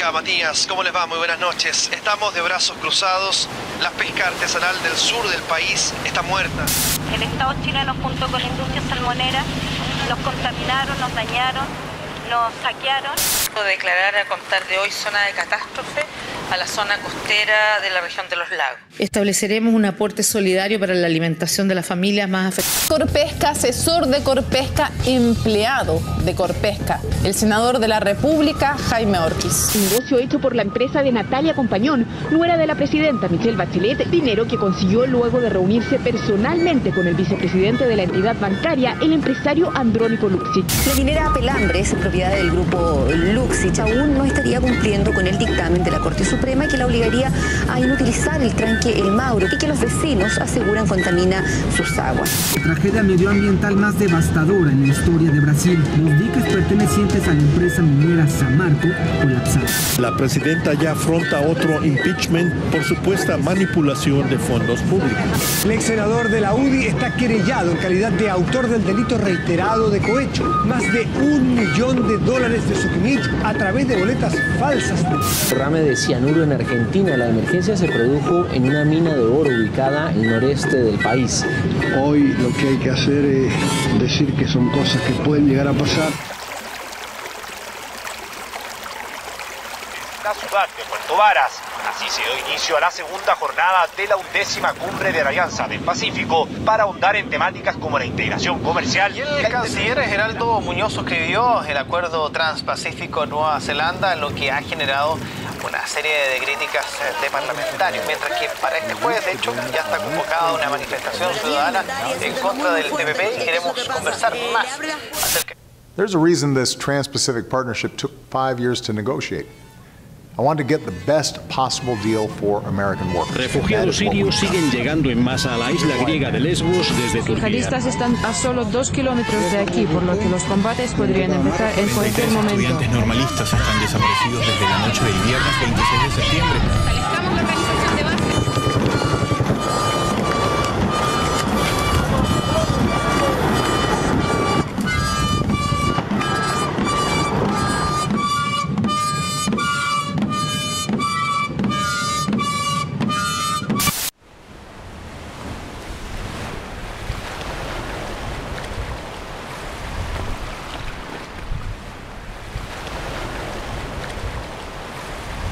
Mónica, Matías, ¿cómo les va? Muy buenas noches. Estamos de brazos cruzados. La pesca artesanal del sur del país está muerta. El Estado chileno junto con la industria salmonera nos contaminaron, nos dañaron, nos saquearon. Declarar a contar de hoy zona de catástrofe a la zona costera de la región de los lagos. Estableceremos un aporte solidario para la alimentación de las familias más afectadas. Corpesca, asesor de Corpesca, empleado de Corpesca. El senador de la República, Jaime Ortiz. Negocio hecho por la empresa de Natalia Compañón, nuera de la presidenta Michelle Bachelet, dinero que consiguió luego de reunirse personalmente con el vicepresidente de la entidad bancaria, el empresario Andrónico Luxich. La minera Pelambres, propiedad del grupo Luxich, aún no estaría cumpliendo con el dictamen de la Corte Suprema que la obligaría a inutilizar el tranque El Mauro y que los vecinos aseguran contamina sus aguas. Tragedia medioambiental más devastadora en la historia de Brasil. Los diques pertenecientes a la empresa minera Samarco colapsaron. La presidenta ya afronta otro impeachment por supuesta manipulación de fondos públicos. El ex senador de la UDI está querellado en calidad de autor del delito reiterado de cohecho. Más de $1 millón de Suquimich a través de boletas falsas. Derrame de cianuro en Argentina. La emergencia se produjo en una mina de oro ubicada en el noreste del país. Hoy lo que hay que hacer es decir que son cosas que pueden llegar a pasar. La ciudad de Puerto Varas. Así se dio inicio a la segunda jornada de la 11ª Cumbre de la Alianza del Pacífico para ahondar en temáticas como la integración comercial. Y el canciller Geraldo Muñoz suscribió el acuerdo transpacífico Nueva Zelanda, lo que ha generado una serie de críticas de parlamentarios, mientras que para este jueves, de hecho, ya está convocada una manifestación ciudadana en contra del TPP y queremos conversar más acerca. There's a reason this Trans-Pacific Partnership took 5 years to negotiate. I want to get the best possible deal for American workers. Refugiados sirios siguen llegando en masa a la isla griega de Lesbos desde Turquía. Los yihadistas están a solo 2 kilómetros de aquí, por lo que los combates podrían empezar en cualquier momento. Estudiantes normalistas están desaparecidos desde la noche del viernes 26 de septiembre. Establezcamos la organización de base.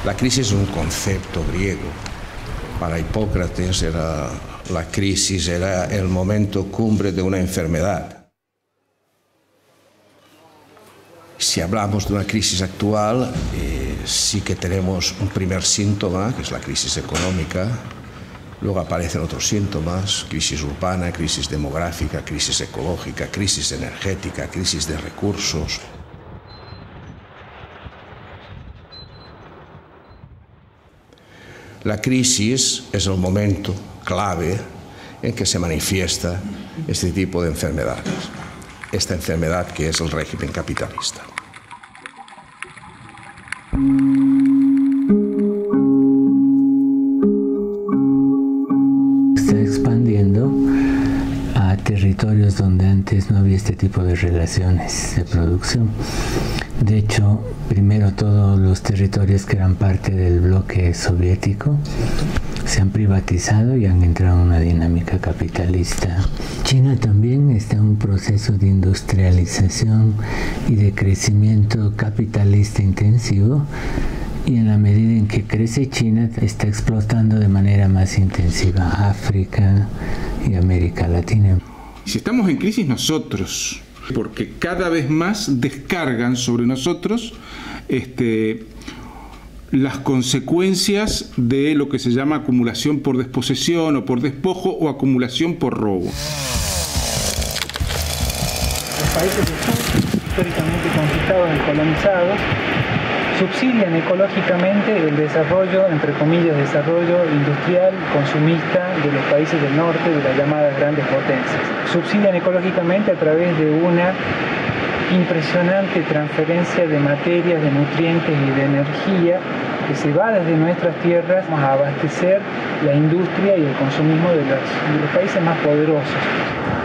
La crisis es un concepto griego. Para Hipócrates la crisis era el momento cumbre de una enfermedad. Si hablamos de una crisis actual, sí que tenemos un primer síntoma, que es la crisis económica. Luego aparecen otros síntomas: crisis urbana, crisis demográfica, crisis ecológica, crisis energética, crisis de recursos. La crisis es el momento clave en que se manifiesta este tipo de enfermedades, esta enfermedad que es el régimen capitalista. Está expandiendo a territorios donde antes no había este tipo de relaciones de producción. De hecho, primero todos los territorios que eran parte del bloque soviético se han privatizado y han entrado en una dinámica capitalista. China también está en un proceso de industrialización y de crecimiento capitalista intensivo, y en la medida en que crece China está explotando de manera más intensiva África y América Latina. Si estamos en crisis nosotros, porque cada vez más descargan sobre nosotros las consecuencias de lo que se llama acumulación por desposesión o por despojo o acumulación por robo. Los países del sur, históricamente conquistados y colonizados, subsidian ecológicamente el desarrollo, entre comillas, desarrollo industrial, consumista de los países del norte, de las llamadas grandes potencias. Subsidian ecológicamente a través de una impresionante transferencia de materias, de nutrientes y de energía que se va desde nuestras tierras a abastecer la industria y el consumismo de los países más poderosos.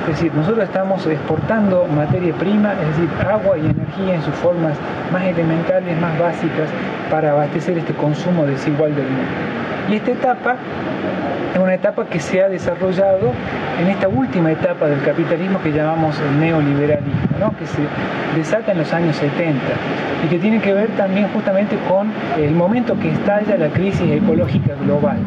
Es decir, nosotros estamos exportando materia prima, es decir, agua y energía en sus formas más elementales, más básicas, para abastecer este consumo desigual del mundo. Y esta etapa es una etapa que se ha desarrollado en esta última etapa del capitalismo que llamamos el neoliberalismo, ¿no? Que se desata en los años 70 y que tiene que ver también justamente con el momento que estalla la crisis ecológica global.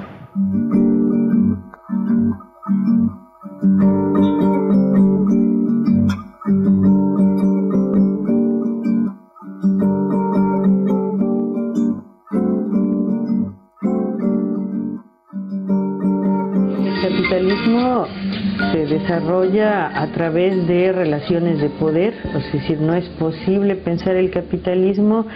El capitalismo se desarrolla a través de relaciones de poder, es decir, no es posible pensar el capitalismo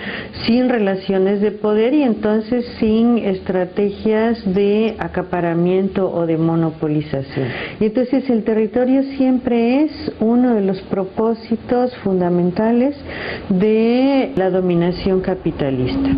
sin relaciones de poder y entonces sin estrategias de acaparamiento o de monopolización. Y entonces el territorio siempre es uno de los propósitos fundamentales de la dominación capitalista.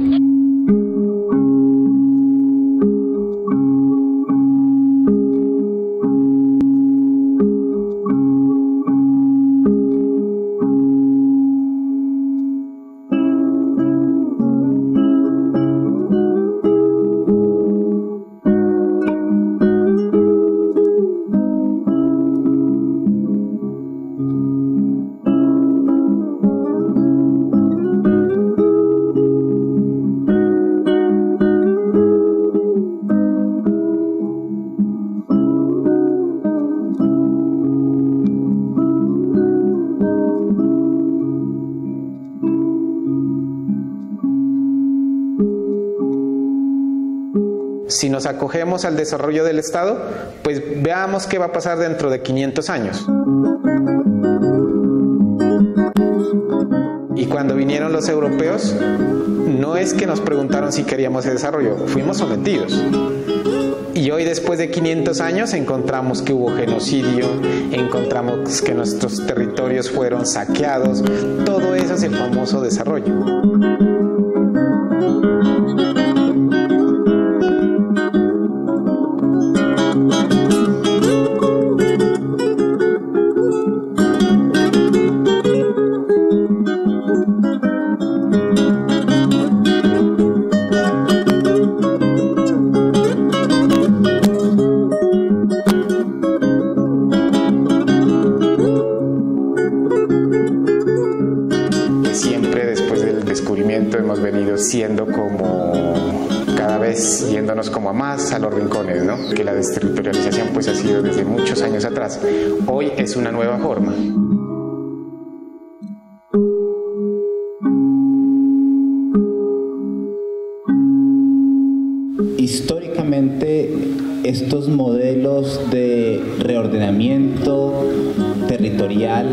Si nos acogemos al desarrollo del Estado, pues veamos qué va a pasar dentro de 500 años. Y cuando vinieron los europeos, no es que nos preguntaron si queríamos ese desarrollo, fuimos sometidos. Y hoy, después de 500 años, encontramos que hubo genocidio, encontramos que nuestros territorios fueron saqueados. Todo eso es el famoso desarrollo. Hemos venido siendo como cada vez yéndonos como a más a los rincones, ¿no? Que la desterritorialización pues ha sido desde muchos años atrás. Hoy es una nueva forma. Históricamente estos modelos de reordenamiento territorial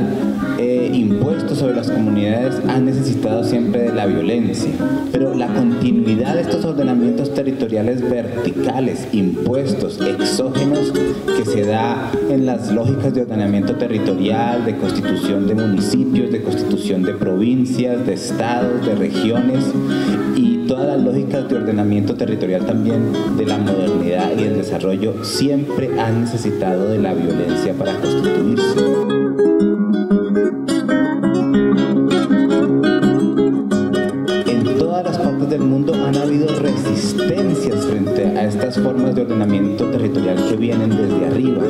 impuestos sobre las comunidades han necesitado siempre de la violencia, pero la continuidad de estos ordenamientos territoriales verticales, impuestos, exógenos, que se da en las lógicas de ordenamiento territorial, de constitución de municipios, de constitución de provincias, de estados, de regiones, y todas las lógicas de ordenamiento territorial también de la modernidad y el desarrollo siempre han necesitado de la violencia para constituirse. Del mundo han habido resistencias frente a estas formas de ordenamiento territorial que vienen desde arriba.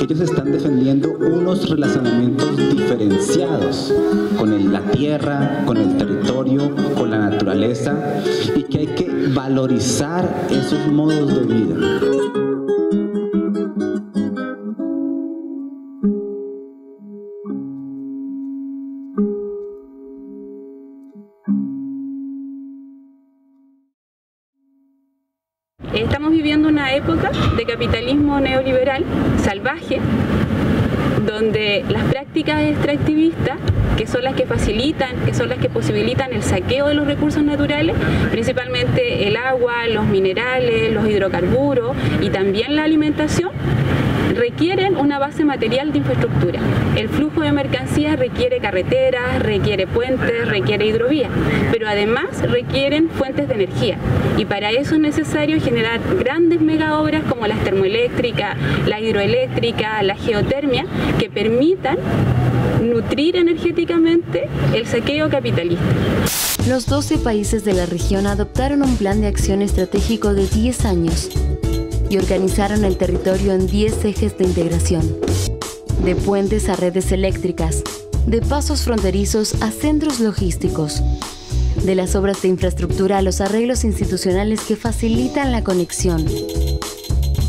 Ellos están defendiendo unos relacionamientos diferenciados con la tierra, con el territorio, con la naturaleza, y que hay que valorizar esos modos de vida. Estamos viviendo una época de capitalismo neoliberal salvaje, donde las prácticas extractivistas, que son las que facilitan, que son las que posibilitan el saqueo de los recursos naturales, principalmente el agua, los minerales, los hidrocarburos y también la alimentación, requieren una base material de infraestructura. El flujo de mercancías requiere carreteras, requiere puentes, requiere hidrovías, pero además requieren fuentes de energía. Y para eso es necesario generar grandes megaobras como las termoeléctricas, la hidroeléctrica, la geotermia, que permitan nutrir energéticamente el saqueo capitalista. Los 12 países de la región adoptaron un plan de acción estratégico de 10 años y organizaron el territorio en 10 ejes de integración, de puentes a redes eléctricas, de pasos fronterizos a centros logísticos, de las obras de infraestructura a los arreglos institucionales que facilitan la conexión.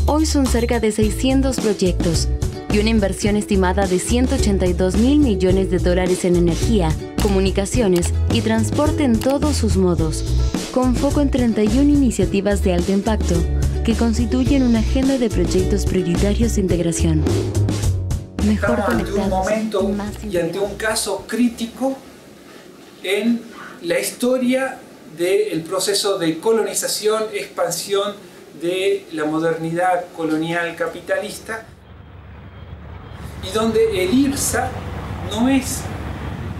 Hoy son cerca de 600 proyectos y una inversión estimada de 182.000 millones de dólares en energía, comunicaciones y transporte en todos sus modos, con foco en 31 iniciativas de alto impacto que constituyen una agenda de proyectos prioritarios de integración. Mejor Estamos ante un conectados momento y ante un caso crítico en la historia del proceso de colonización, expansión de la modernidad colonial capitalista, y donde el IRSA no es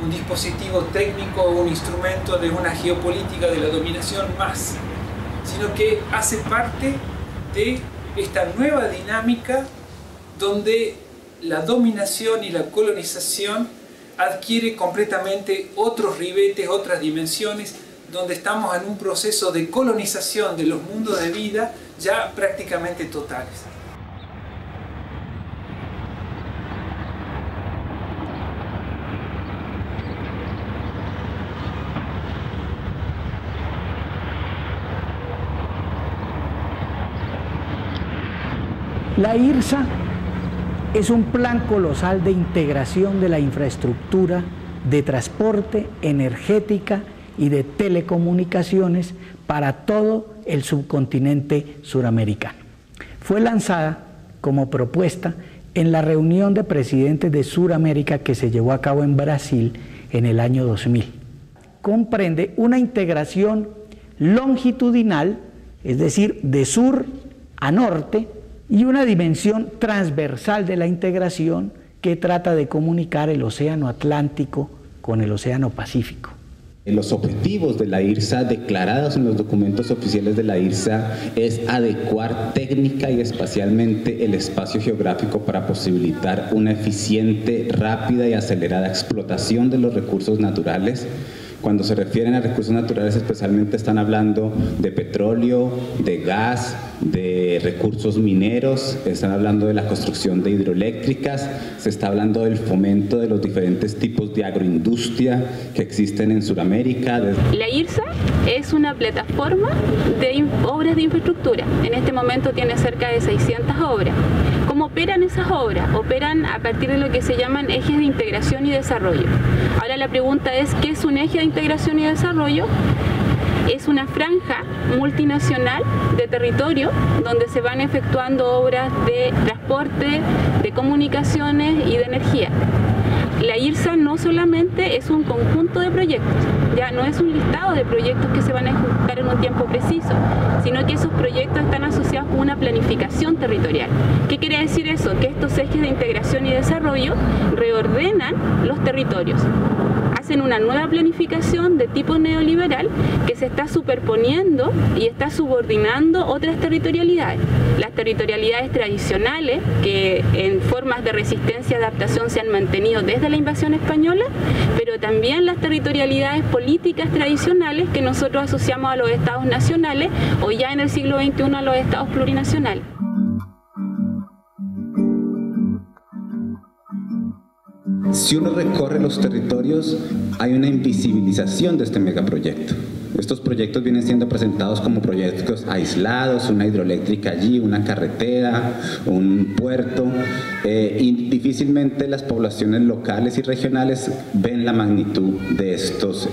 un dispositivo técnico o un instrumento de una geopolítica de la dominación más, sino que hace parte de esta nueva dinámica donde la dominación y la colonización adquiere completamente otros ribetes, otras dimensiones, donde estamos en un proceso de colonización de los mundos de vida ya prácticamente totales. La IRSA es un plan colosal de integración de la infraestructura de transporte, energética y de telecomunicaciones para todo el subcontinente suramericano. Fue lanzada como propuesta en la reunión de presidentes de Suramérica que se llevó a cabo en Brasil en el año 2000. Comprende una integración longitudinal, es decir, de sur a norte, y una dimensión transversal de la integración que trata de comunicar el Océano Atlántico con el Océano Pacífico. Los objetivos de la IRSA, declarados en los documentos oficiales de la IRSA, es adecuar técnica y espacialmente el espacio geográfico para posibilitar una eficiente, rápida y acelerada explotación de los recursos naturales. Cuando se refieren a recursos naturales, especialmente están hablando de petróleo, de gas, de recursos mineros, están hablando de la construcción de hidroeléctricas, se está hablando del fomento de los diferentes tipos de agroindustria que existen en Sudamérica. La IRSA es una plataforma de obras de infraestructura. En este momento tiene cerca de 600 obras. ¿Cómo operan esas obras? Operan a partir de lo que se llaman ejes de integración y desarrollo. Ahora la pregunta es, ¿qué es un eje de integración y desarrollo? Es una franja multinacional de territorio donde se van efectuando obras de transporte, de comunicaciones y de energía. La IRSA no solamente es un conjunto de proyectos, ya no es un listado de proyectos que se van a ejecutar en un tiempo preciso, sino que esos proyectos están asociados con una planificación territorial. ¿Qué quiere decir eso? Que estos ejes de integración y desarrollo reordenan los territorios. Hacen una nueva planificación de tipo neoliberal que se está superponiendo y está subordinando otras territorialidades. Las territorialidades tradicionales, que en formas de resistencia y adaptación se han mantenido desde la invasión española, pero también las territorialidades políticas tradicionales que nosotros asociamos a los estados nacionales o ya en el siglo XXI a los estados plurinacionales. Si uno recorre los territorios, hay una invisibilización de este megaproyecto. Estos proyectos vienen siendo presentados como proyectos aislados, una hidroeléctrica allí, una carretera, un puerto, y difícilmente las poblaciones locales y regionales ven la magnitud de estos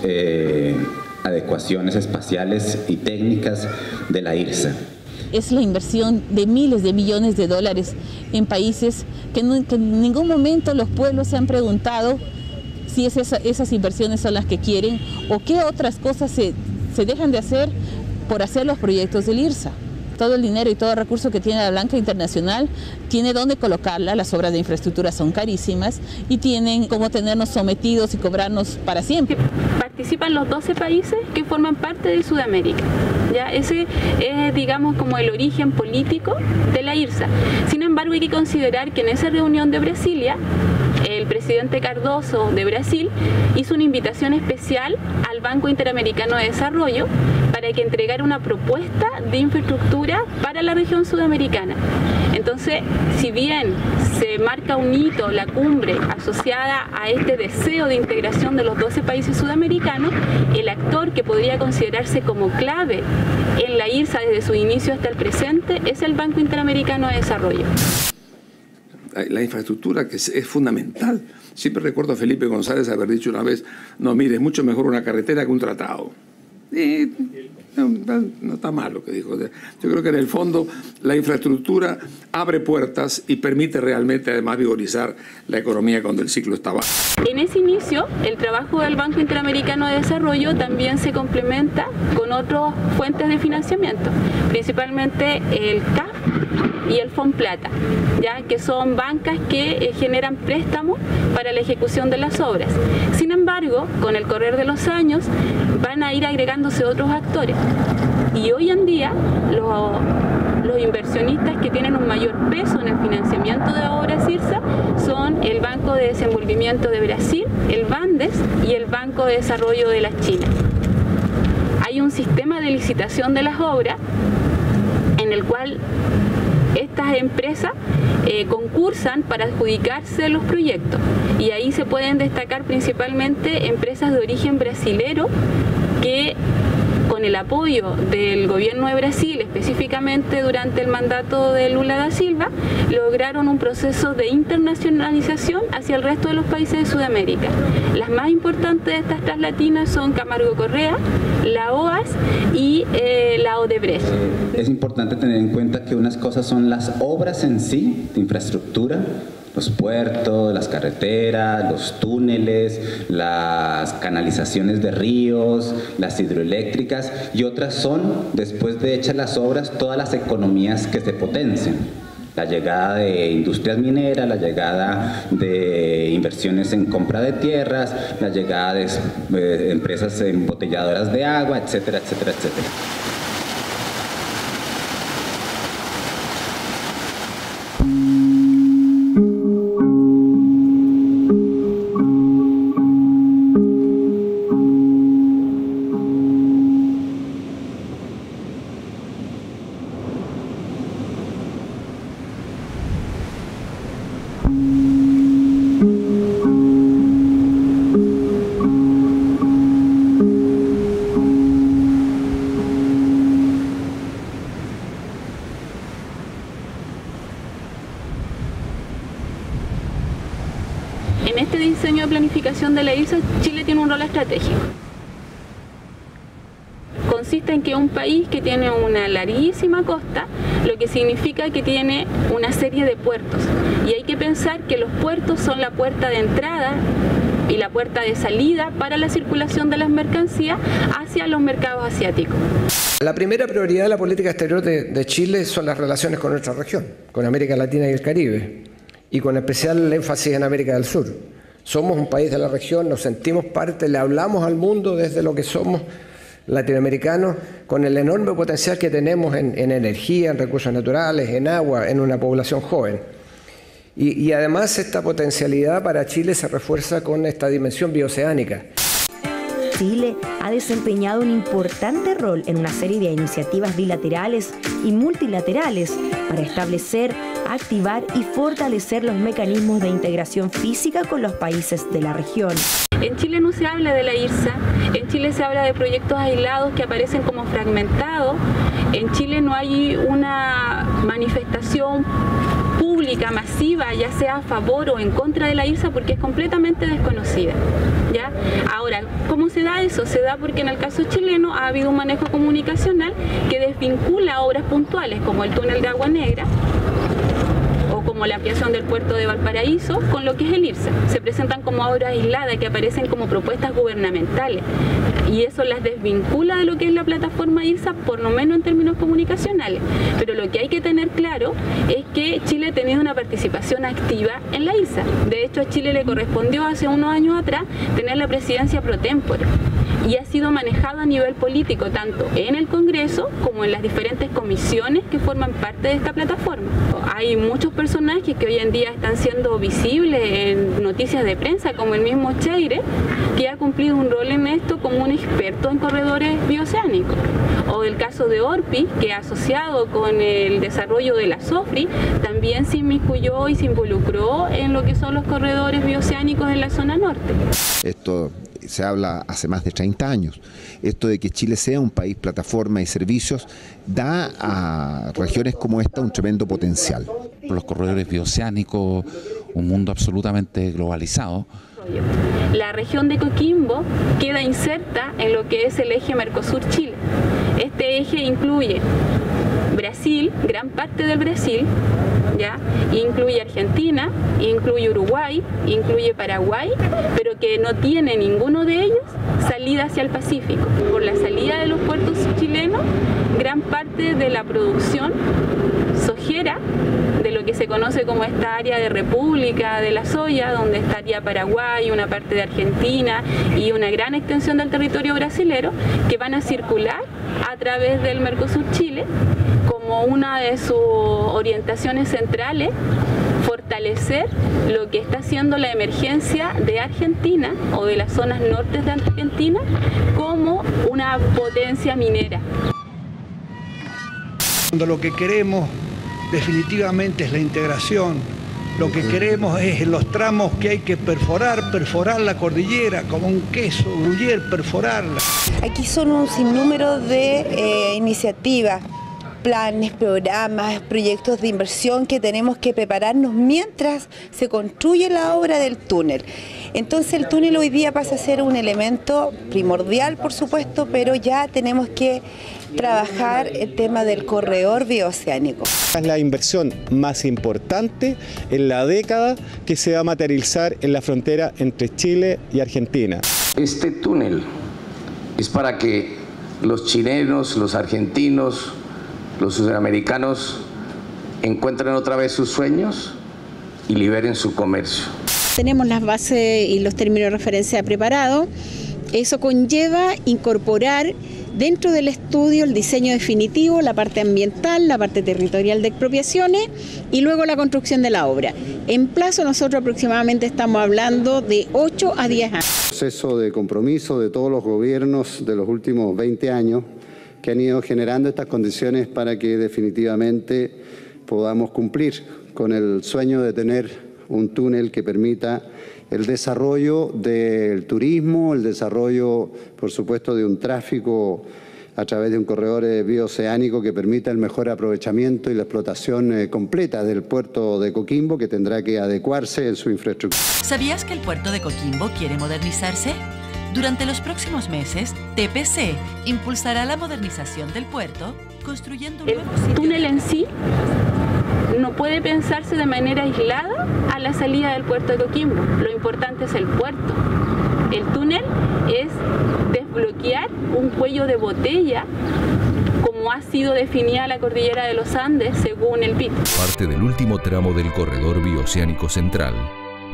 adecuaciones espaciales y técnicas de la IRSA. Es la inversión de miles de millones de dólares en países que en ningún momento los pueblos se han preguntado si esas inversiones son las que quieren o qué otras cosas se dejan de hacer por hacer los proyectos del IRSA. todo el dinero y todo el recurso que tiene la banca internacional tiene dónde colocarla. Las obras de infraestructura son carísimas y tienen cómo tenernos sometidos y cobrarnos para siempre. Participan los 12 países que forman parte de Sudamérica. ¿Ya? Ese es, digamos, como el origen político de la IRSA. Sin embargo, hay que considerar que en esa reunión de Brasilia, el presidente Cardoso de Brasil hizo una invitación especial al Banco Interamericano de Desarrollo para que entregara una propuesta de infraestructura para la región sudamericana. Entonces, si bien se marca un hito, la cumbre, asociada a este deseo de integración de los 12 países sudamericanos, el actor que podría considerarse como clave en la IRSA desde su inicio hasta el presente es el Banco Interamericano de Desarrollo. La infraestructura que es fundamental. Siempre recuerdo a Felipe González haber dicho una vez, no, mire, es mucho mejor una carretera que un tratado. No está mal lo que dijo. Yo creo que en el fondo la infraestructura abre puertas y permite realmente además vigorizar la economía cuando el ciclo está bajo. En ese inicio, el trabajo del Banco Interamericano de Desarrollo también se complementa con otras fuentes de financiamiento, principalmente el CAF y el FONPLATA, ya que son bancas que generan préstamos para la ejecución de las obras. Sin embargo, con el correr de los años van a ir agregándose otros actores y hoy en día los inversionistas que tienen un mayor peso en el financiamiento de obras IRSA son el Banco de Desenvolvimiento de Brasil, el BANDES y el Banco de Desarrollo de la China. Hay un sistema de licitación de las obras en el cual estas empresas concursan para adjudicarse los proyectos y ahí se pueden destacar principalmente empresas de origen brasilero que con el apoyo del gobierno de Brasil, específicamente durante el mandato de Lula da Silva, lograron un proceso de internacionalización hacia el resto de los países de Sudamérica. Las más importantes de estas translatinas son Camargo Correa, la OAS y la Odebrecht. Es importante tener en cuenta que unas cosas son las obras en sí, de infraestructura, los puertos, las carreteras, los túneles, las canalizaciones de ríos, las hidroeléctricas, y otras son, después de hechas las obras, todas las economías que se potencian. La llegada de industrias mineras, la llegada de inversiones en compra de tierras, la llegada de empresas embotelladoras de agua, etcétera, etcétera, etcétera. En este diseño de planificación de la IRSA, Chile tiene un rol estratégico. Consiste en que un país que tiene una larguísima costa, lo que significa que tiene una serie de puertos. Y hay que pensar que los puertos son la puerta de entrada y la puerta de salida para la circulación de las mercancías hacia los mercados asiáticos. La primera prioridad de la política exterior de Chile son las relaciones con nuestra región, con América Latina y el Caribe, y con especial énfasis en América del Sur. Somos un país de la región, nos sentimos parte, le hablamos al mundo desde lo que somos latinoamericanos, con el enorme potencial que tenemos en energía, en recursos naturales, en agua, en una población joven. Y además esta potencialidad para Chile se refuerza con esta dimensión bioceánica. Chile ha desempeñado un importante rol en una serie de iniciativas bilaterales y multilaterales para establecer, activar y fortalecer los mecanismos de integración física con los países de la región. En Chile no se habla de la IRSA, en Chile se habla de proyectos aislados que aparecen como fragmentados, en Chile no hay una manifestación pública, masiva, ya sea a favor o en contra de la IRSA, porque es completamente desconocida, ¿ya? Ahora, ¿cómo se da eso? Se da porque en el caso chileno ha habido un manejo comunicacional que desvincula obras puntuales como el túnel de Agua Negra o como como la ampliación del puerto de Valparaíso, con lo que es el IRSA. Se presentan como obras aisladas que aparecen como propuestas gubernamentales y eso las desvincula de lo que es la plataforma IRSA, por lo menos en términos comunicacionales. Pero lo que hay que tener claro es que Chile ha tenido una participación activa en la IRSA. De hecho, a Chile le correspondió hace unos años atrás tener la presidencia pro tempore y ha sido manejado a nivel político tanto en el Congreso como en las diferentes comisiones que forman parte de esta plataforma. Hay muchos personajes que hoy en día están siendo visibles en noticias de prensa, como el mismo Cheire, que ha cumplido un rol en esto como un experto en corredores bioceánicos. O el caso de Orpi, que asociado con el desarrollo de la SOFRI, también se inmiscuyó y se involucró en lo que son los corredores bioceánicos en la zona norte. Esto se habla hace más de 30 años. Esto de que Chile sea un país plataforma y servicios da a regiones como esta un tremendo potencial. Los corredores bioceánicos, un mundo absolutamente globalizado. La región de Coquimbo queda inserta en lo que es el eje Mercosur-Chile. Este eje incluye Brasil, gran parte del Brasil, ¿ya? Incluye Argentina, incluye Uruguay, incluye Paraguay, pero que no tiene ninguno de ellos salida hacia el Pacífico. Por la salida de los puertos chilenos, gran parte de la producción sojera, de lo que se conoce como esta área de República de la Soya, donde estaría Paraguay, una parte de Argentina y una gran extensión del territorio brasilero, que van a circular a través del Mercosur-Chile como una de sus orientaciones centrales, fortalecer lo que está haciendo la emergencia de Argentina o de las zonas nortes de Argentina como una potencia minera. Cuando lo que queremos definitivamente es la integración, lo que queremos es en los tramos que hay que perforar la cordillera como un queso, gruyere, perforarla. Aquí son un sinnúmero de iniciativas, planes, programas, proyectos de inversión que tenemos que prepararnos mientras se construye la obra del túnel. Entonces el túnel hoy día pasa a ser un elemento primordial, por supuesto, pero ya tenemos que trabajar el tema del corredor bioceánico. Es la inversión más importante en la década que se va a materializar en la frontera entre Chile y Argentina. Este túnel es para que los chilenos, los argentinos, los sudamericanos encuentren otra vez sus sueños y liberen su comercio. Tenemos las bases y los términos de referencia preparados. Eso conlleva incorporar dentro del estudio el diseño definitivo, la parte ambiental, la parte territorial de expropiaciones y luego la construcción de la obra. En plazo nosotros aproximadamente estamos hablando de 8 a 10 años. Proceso de compromiso de todos los gobiernos de los últimos 20 años que han ido generando estas condiciones para que definitivamente podamos cumplir con el sueño de tener un túnel que permita el desarrollo del turismo, el desarrollo, por supuesto, de un tráfico a través de un corredor bioceánico que permita el mejor aprovechamiento y la explotación completa del puerto de Coquimbo, que tendrá que adecuarse en su infraestructura. ¿Sabías que el puerto de Coquimbo quiere modernizarse? Durante los próximos meses, TPC impulsará la modernización del puerto, construyendo un nuevo sitio. El túnel en sí no puede pensarse de manera aislada a la salida del puerto de Coquimbo. Lo importante es el puerto. El túnel es desbloquear un cuello de botella como ha sido definida la cordillera de los Andes según el PIT. Parte del último tramo del corredor bioceánico central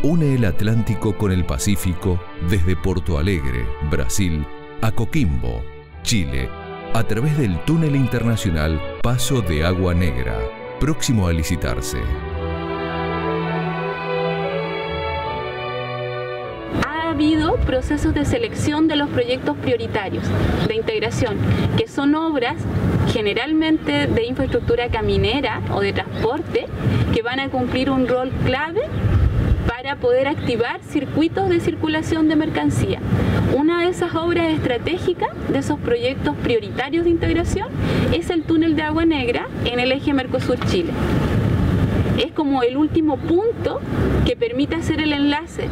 une el Atlántico con el Pacífico desde Porto Alegre, Brasil, a Coquimbo, Chile, a través del túnel internacional Paso de Agua Negra, próximo a licitarse. Ha habido procesos de selección de los proyectos prioritarios de integración, que son obras generalmente de infraestructura caminera o de transporte que van a cumplir un rol clave para poder activar circuitos de circulación de mercancía. Una de esas obras estratégicas, de esos proyectos prioritarios de integración, es el túnel de Agua Negra en el eje Mercosur-Chile. Es como el último punto que permite hacer el enlace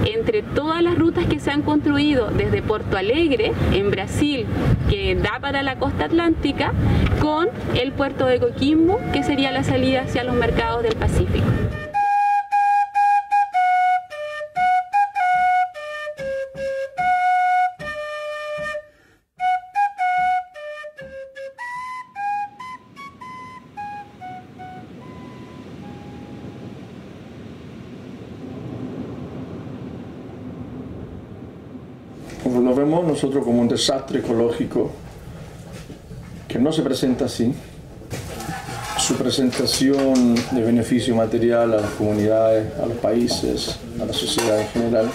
entre todas las rutas que se han construido desde Porto Alegre, en Brasil, que da para la costa atlántica, con el puerto de Coquimbo, que sería la salida hacia los mercados del Pacífico. Lo vemos nosotros como un desastre ecológico que no se presenta así. Su presentación de beneficio material a las comunidades, a los países, a la sociedad en general.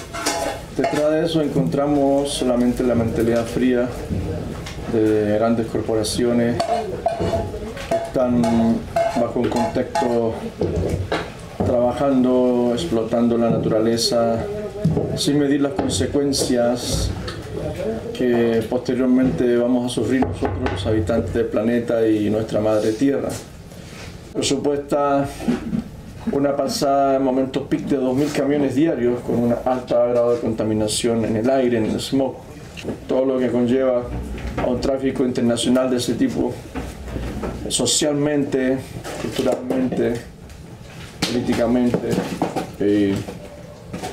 Detrás de eso encontramos solamente la mentalidad fría de grandes corporaciones que están bajo un contexto trabajando, explotando la naturaleza, sin medir las consecuencias que posteriormente vamos a sufrir nosotros, los habitantes del planeta y nuestra madre tierra. Presupuesta una pasada en momentos peak de 2.000 camiones diarios con un alto grado de contaminación en el aire, en el smog. Todo lo que conlleva a un tráfico internacional de ese tipo, socialmente, culturalmente, políticamente, y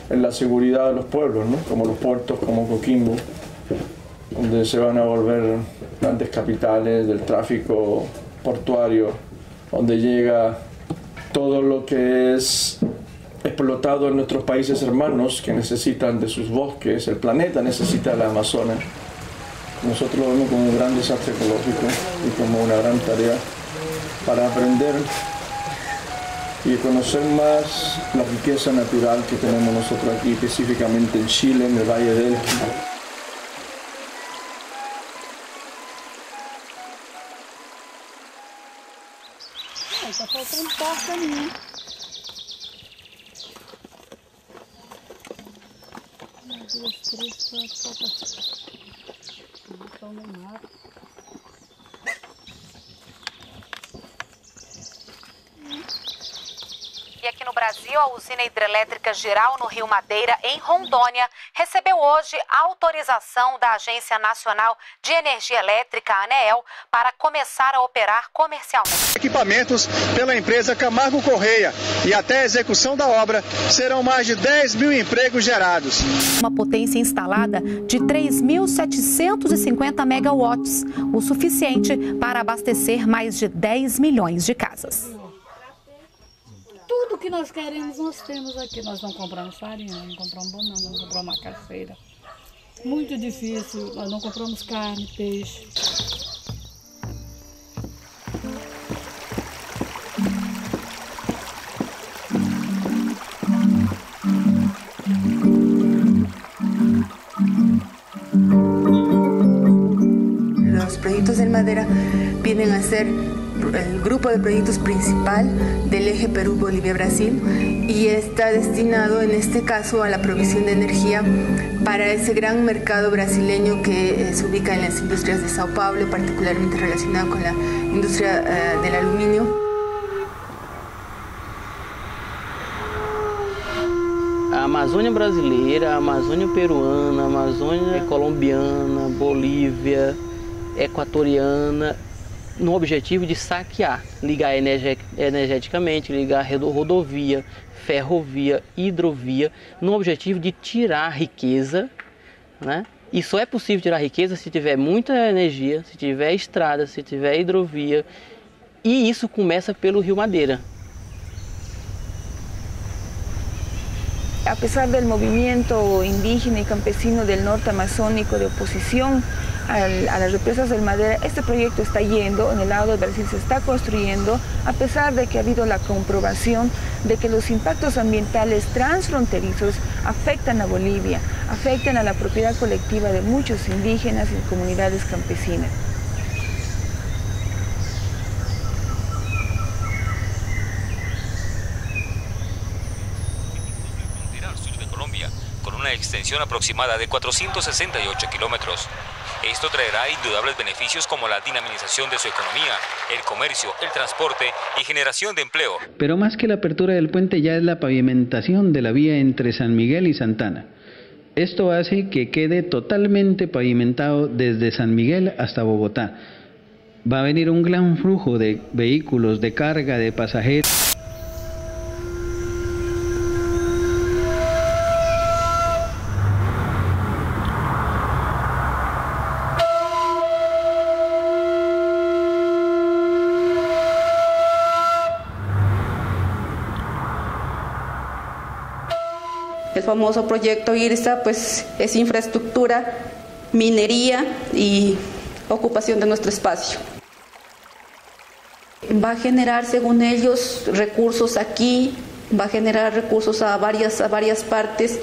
en la seguridad de los pueblos, ¿no? Como los puertos, como Coquimbo, donde se van a volver grandes capitales del tráfico portuario, donde llega todo lo que es explotado en nuestros países hermanos que necesitan de sus bosques, el planeta necesita de la Amazonas. Nosotros lo vemos como un gran desastre ecológico y como una gran tarea para aprender y conocer más la riqueza natural que tenemos nosotros aquí, específicamente en Chile, en el Valle del Elqui. Está faltando parte a mim. Um, dois, três, quatro, falta. Então no mar. E aqui no Brasil, a usina hidrelétrica Geral no Rio Madeira, em Rondônia, recebeu hoje a autorização da Agência Nacional de Energia Elétrica, ANEEL, para começar a operar comercialmente. Equipamentos pela empresa Camargo Correia e até a execução da obra serão mais de 10.000 empregos gerados. Uma potência instalada de 3.750 megawatts, o suficiente para abastecer mais de 10 milhões de casas. Tudo que nós queremos, nós temos aqui. Nós não compramos farinha, não compramos banana, não compramos macaxeira. Muito difícil, nós não compramos carne, peixe. Los proyectos en madera vienen a ser el grupo de proyectos principal del eje Perú-Bolivia-Brasil y está destinado en este caso a la provisión de energía para ese gran mercado brasileño que se ubica en las industrias de Sao Paulo, particularmente relacionado con la industria del aluminio. A Amazônia brasileira, a Amazônia peruana, a Amazônia colombiana, Bolívia, equatoriana, no objetivo de saquear, ligar energeticamente, ligar rodovia, ferrovia, hidrovia, no objetivo de tirar riqueza, né? E só é possível tirar riqueza se tiver muita energia, se tiver estrada, se tiver hidrovia, e isso começa pelo Rio Madeira. A pesar del movimiento indígena y campesino del norte amazónico de oposición a las represas del Madera, este proyecto está yendo, en el lado de Brasil se está construyendo, a pesar de que ha habido la comprobación de que los impactos ambientales transfronterizos afectan a Bolivia, afectan a la propiedad colectiva de muchos indígenas y comunidades campesinas. Con una extensión aproximada de 468 kilómetros. Esto traerá indudables beneficios como la dinamización de su economía, el comercio, el transporte y generación de empleo. Pero más que la apertura del puente ya es la pavimentación de la vía entre San Miguel y Santana. Esto hace que quede totalmente pavimentado desde San Miguel hasta Bogotá. Va a venir un gran flujo de vehículos, de carga, de pasajeros. El famoso proyecto IRSA pues es infraestructura, minería y ocupación de nuestro espacio. Va a generar, según ellos, recursos aquí, va a generar recursos a varias partes.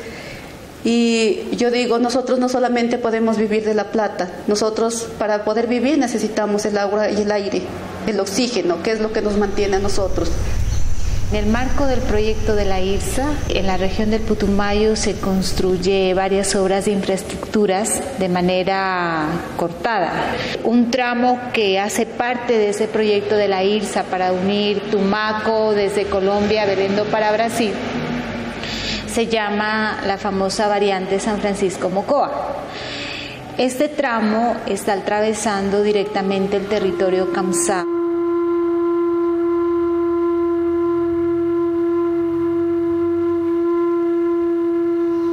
Y yo digo, nosotros no solamente podemos vivir de la plata, nosotros para poder vivir necesitamos el agua y el aire, el oxígeno, que es lo que nos mantiene a nosotros. En el marco del proyecto de la IRSA, en la región del Putumayo se construye varias obras de infraestructuras de manera cortada. Un tramo que hace parte de ese proyecto de la IRSA para unir Tumaco desde Colombia, Belendo para Brasil, se llama la famosa variante San Francisco-Mocoa. Este tramo está atravesando directamente el territorio Kamsá.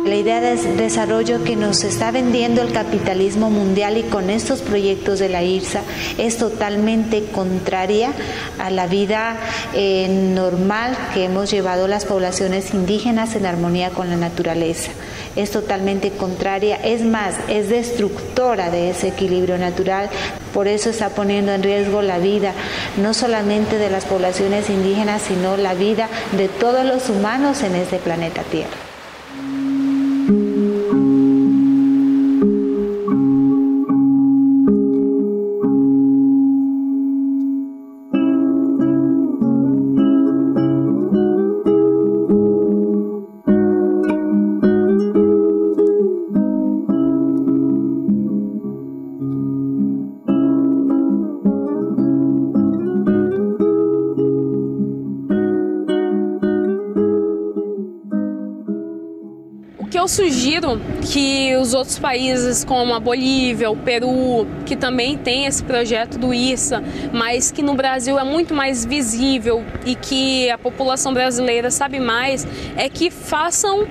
La idea de desarrollo que nos está vendiendo el capitalismo mundial y con estos proyectos de la IRSA es totalmente contraria a la vida normal que hemos llevado las poblaciones indígenas en armonía con la naturaleza. Es totalmente contraria, es más, es destructora de ese equilibrio natural. Por eso está poniendo en riesgo la vida, no solamente de las poblaciones indígenas, sino la vida de todos los humanos en este planeta Tierra. Eu sugiro que os outros países como a Bolívia, o Peru, que também tem esse projeto do IRSA, mas que no Brasil é muito mais visível e que a população brasileira sabe mais, é que façam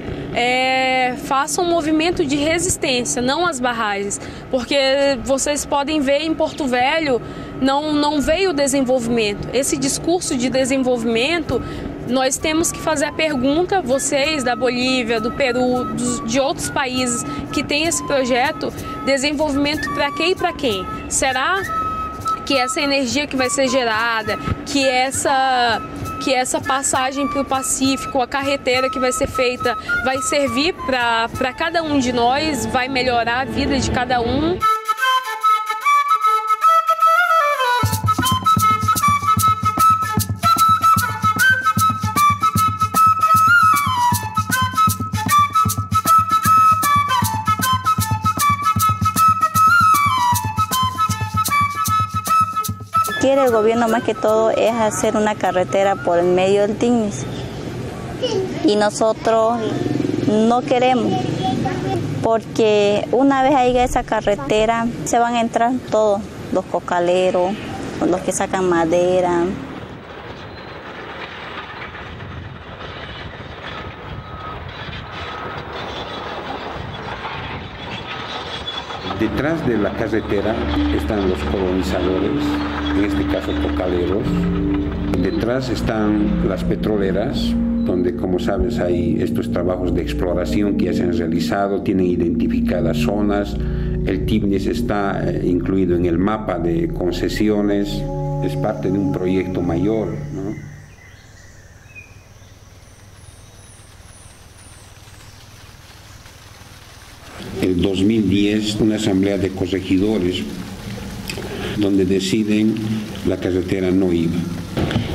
um movimento de resistência, não as barragens, porque vocês podem ver em Porto Velho não veio desenvolvimento. Esse discurso de desenvolvimento, nós temos que fazer a pergunta, vocês da Bolívia, do Peru, de outros países que têm esse projeto, desenvolvimento para quê e para quem? Será que essa energia que vai ser gerada, que essa passagem para o Pacífico, a carreteira que vai ser feita, vai servir para cada um de nós, vai melhorar a vida de cada um? Quiere el gobierno más que todo es hacer una carretera por el medio del Tignis y nosotros no queremos, porque una vez haya esa carretera se van a entrar todos los cocaleros, los que sacan madera. Detrás de la carretera están los colonizadores, en este caso cocaleros. Detrás están las petroleras, donde, como sabes, hay estos trabajos de exploración que ya se han realizado, tienen identificadas zonas. El Tignis está incluido en el mapa de concesiones, es parte de un proyecto mayor, ¿no? El 2010, una asamblea de corregidores donde deciden la carretera no iba.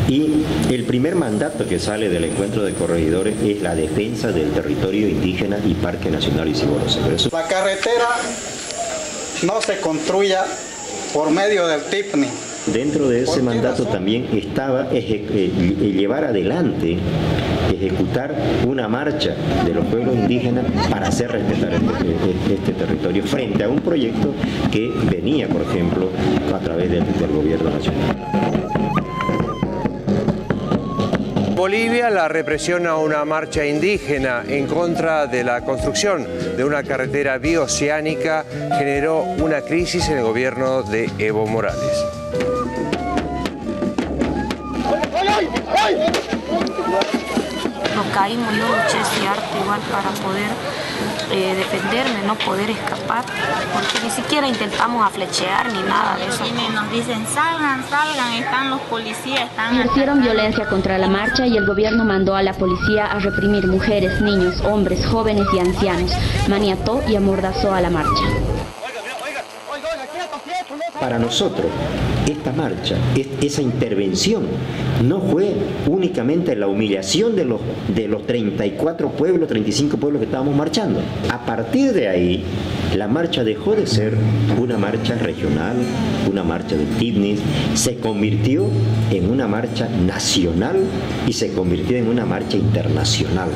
Y el primer mandato que sale del encuentro de corregidores es la defensa del territorio indígena y Parque Nacional Isibo-Los. La carretera no se construya por medio del TIPNI, Dentro de ese mandato también estaba llevar adelante, ejecutar una marcha de los pueblos indígenas para hacer respetar este territorio frente a un proyecto que venía, por ejemplo, a través del gobierno nacional. Bolivia, la represión a una marcha indígena en contra de la construcción de una carretera bioceánica generó una crisis en el gobierno de Evo Morales. Lo caímos, yo luché ese arte igual para poder defenderme, no poder escapar, porque ni siquiera intentamos aflechear ni nada de eso. Nos dicen salgan, están los policías, Ejercieron violencia contra la marcha y el gobierno mandó a la policía a reprimir mujeres, niños, hombres, jóvenes y ancianos. Maniató y amordazó a la marcha. Para nosotros, esta marcha, esa intervención, no fue únicamente la humillación de los 34 pueblos, 35 pueblos que estábamos marchando. A partir de ahí, la marcha dejó de ser una marcha regional, una marcha de TICNIS, se convirtió en una marcha nacional y se convirtió en una marcha internacional.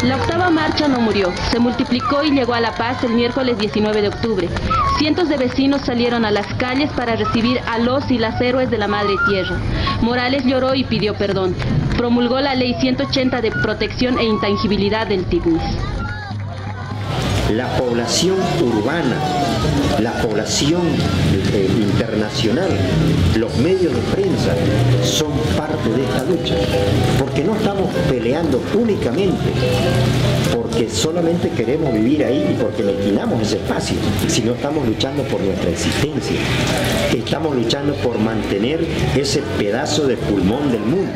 La octava marcha no murió, se multiplicó y llegó a La Paz el miércoles 19 de octubre. Cientos de vecinos salieron a las calles para recibir a los y las héroes de la Madre Tierra. Morales lloró y pidió perdón. Promulgó la Ley 180 de protección e intangibilidad del TICNIS. La población urbana, la población internacional, los medios de prensa son parte de esta lucha, porque no estamos peleando únicamente porque solamente queremos vivir ahí y porque alquilamos ese espacio, sino estamos luchando por nuestra existencia, estamos luchando por mantener ese pedazo de pulmón del mundo.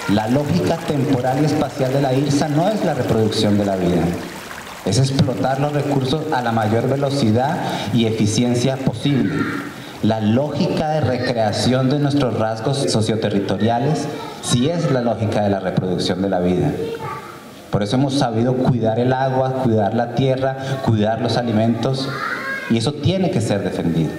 La lógica temporal y espacial de la IRSA no es la reproducción de la vida, es explotar los recursos a la mayor velocidad y eficiencia posible. La lógica de recreación de nuestros rasgos socioterritoriales sí es la lógica de la reproducción de la vida. Por eso hemos sabido cuidar el agua, cuidar la tierra, cuidar los alimentos, y eso tiene que ser defendido.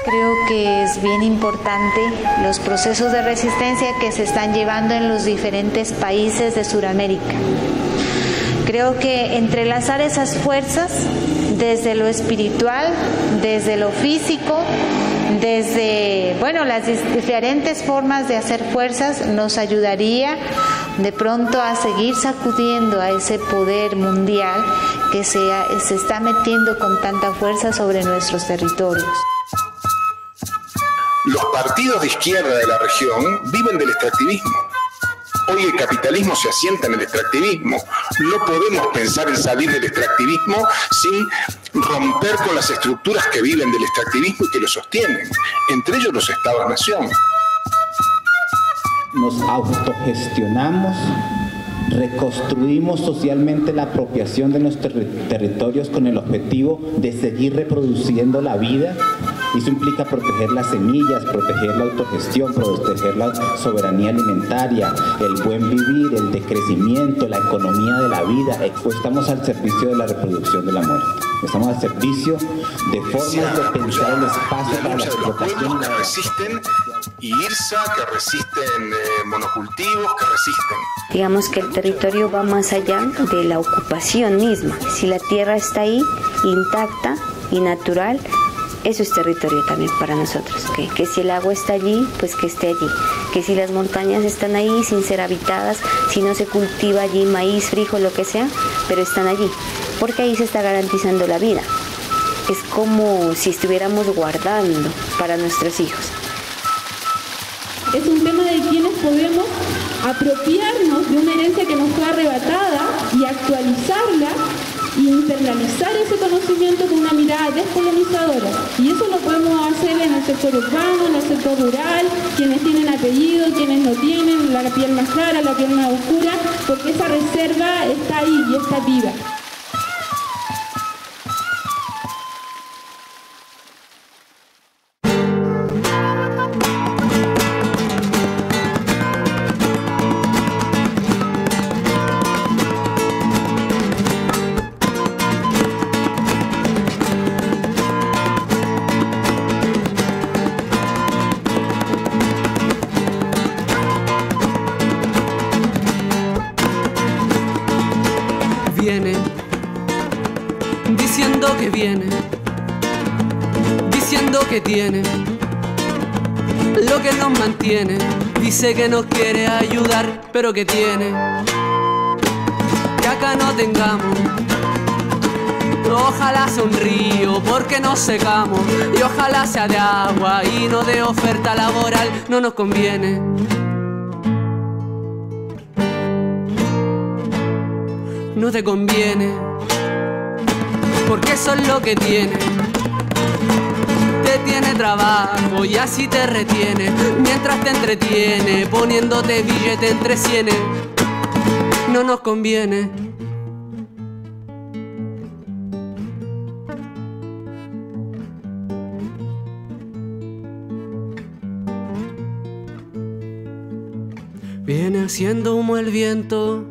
Creo que es bien importante los procesos de resistencia que se están llevando en los diferentes países de Sudamérica. Creo que entrelazar esas fuerzas desde lo espiritual, desde lo físico, desde las diferentes formas de hacer fuerzas nos ayudaría de pronto a seguir sacudiendo a ese poder mundial que se está metiendo con tanta fuerza sobre nuestros territorios. Los partidos de izquierda de la región viven del extractivismo. Hoy el capitalismo se asienta en el extractivismo. No podemos pensar en salir del extractivismo sin romper con las estructuras que viven del extractivismo y que lo sostienen, entre ellos los estados-nación. Nos autogestionamos, reconstruimos socialmente la apropiación de nuestros territorios con el objetivo de seguir reproduciendo la vida Eso implica proteger las semillas, proteger la autogestión, proteger la soberanía alimentaria, el buen vivir, el decrecimiento, la economía de la vida. Estamos al servicio de la reproducción de la muerte. Estamos al servicio de formas de pensar el espacio para la explotación. Que resisten y IRSA, que resisten monocultivos, que resisten. Digamos que el territorio va más allá de la ocupación misma. Si la tierra está ahí, intacta y natural, eso es territorio también para nosotros. Que si el agua está allí, pues que esté allí. Que si las montañas están ahí sin ser habitadas, si no se cultiva allí maíz, frijol, lo que sea, pero están allí, porque ahí se está garantizando la vida. Es como si estuviéramos guardando para nuestros hijos. Es un tema de quienes podemos apropiarnos de una herencia que nos fue arrebatada y actualizarla y internalizar ese conocimiento con una mirada descolonizadora. Y eso lo podemos hacer en el sector urbano, en el sector rural, quienes tienen apellido, quienes no tienen, la piel más clara, la piel más oscura, porque esa reserva está ahí y está viva. Que tiene lo que nos mantiene, dice que nos quiere ayudar, pero que tiene que acá no tengamos. Ojalá sea un río porque nos secamos, y ojalá sea de agua y no de oferta laboral, no nos conviene. No te conviene, porque eso es lo que tiene. Tiene trabajo y así te retiene, mientras te entretiene, poniéndote billete entre sienes. No nos conviene. Viene haciendo humo el viento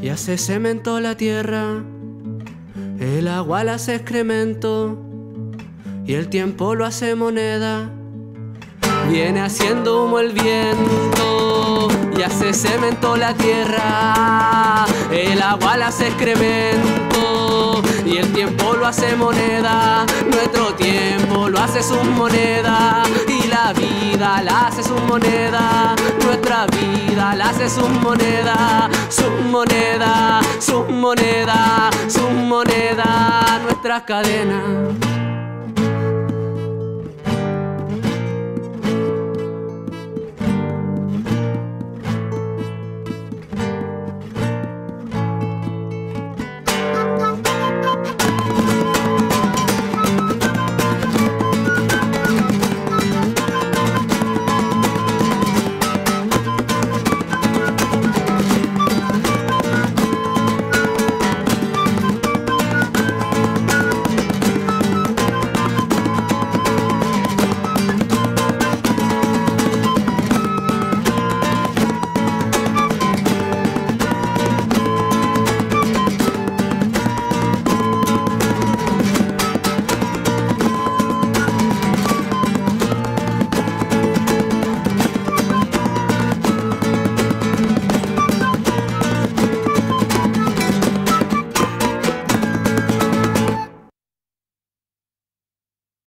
y hace cemento la tierra, el agua la hace excremento y el tiempo lo hace moneda. Viene haciendo humo el viento y hace cemento la tierra, el agua la hace excremento y el tiempo lo hace moneda. Nuestro tiempo lo hace su moneda y la vida la hace su moneda. Nuestra vida la hace su moneda, su moneda, su moneda, su moneda. Nuestras cadenas